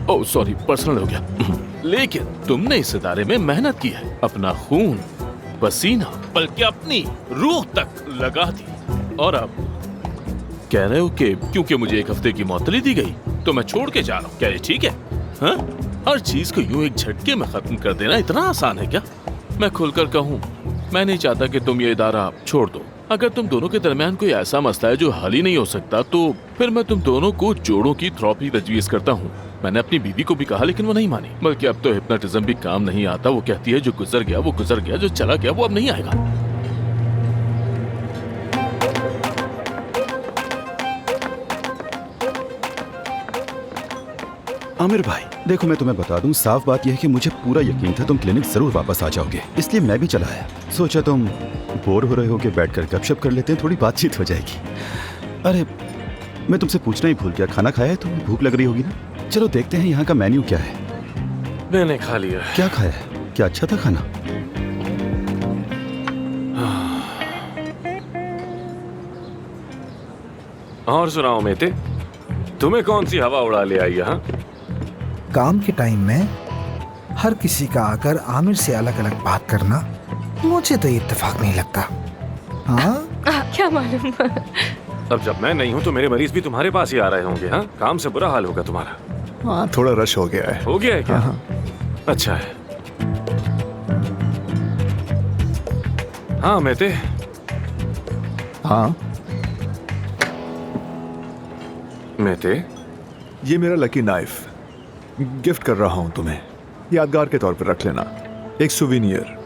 Oh sorry, personal हो गया। लेकिन तुमने इस इदारे में मेहनत की है, अपना खून पसीना बल्कि अपनी रूह तक लगा दी, और अब कह रहे हो कि क्योंकि मुझे 1 हफ्ते की मौतली दी गई तो मैं छोड़ के जा रहा हूँ। क्या ये ठीक है? हाँ? हर चीज को यूं एक झटके में खत्म कर देना इतना आसान है क्या? मैं खुलकर कहूँ, मैं नहीं चाहता कि तुम ये इदारा छोड़ दो। अगर तुम दोनों के दरमियान कोई ऐसा मसला है जो हल ही नहीं हो सकता, तो फिर मैं तुम दोनों को जोड़ों की थेरेपी तजवीज़ करता हूँ। मैंने अपनी बीवी को भी कहा लेकिन वो नहीं मानी। बल्कि अब तो हिप्नोटिज्म भी काम नहीं आता। वो कहती है जो गुजर गया वो गुजर गया, जो चला गया वो अब नहीं आएगा। आमिर भाई देखो, मैं तुम्हें बता दूं, साफ बात यह है कि मुझे पूरा यकीन था तुम क्लिनिक जरूर वापस आ जाओगे, इसलिए मैं भी चला आया। सोचा तुम बोर हो रहे हो कि बैठकर गपशप कर लेते हैं, थोड़ी बातचीत हो जाएगी। अरे मैं तुमसे पूछना ही भूल गया, खाना खाया है? तुम्हें भूख लग रही होगी ना? चलो देखते हैं यहाँ का मेन्यू क्या है। मैंने खा लिया। क्या खाया है? क्या अच्छा था खाना? और सुनाओ मेते, तुम्हें कौन सी हवा उड़ा ले आई यहाँ? काम के टाइम में हर किसी का आकर आमिर से अलग अलग बात करना मुझे तो इत्तेफाक नहीं लगता। हाँ क्या मालूम। अब जब मैं नहीं हूँ तो मेरे मरीज भी तुम्हारे पास ही आ रहे होंगे। हाँ, काम से बुरा हाल होगा तुम्हारा। हाँ, थोड़ा रश हो गया है। हो गया है क्या? हाँ। अच्छा है। हाँ मेते। हाँ, मेते, ये मेरा लकी नाइफ गिफ्ट कर रहा हूँ तुम्हें, यादगार के तौर पर रख लेना, एक सुवीनियर।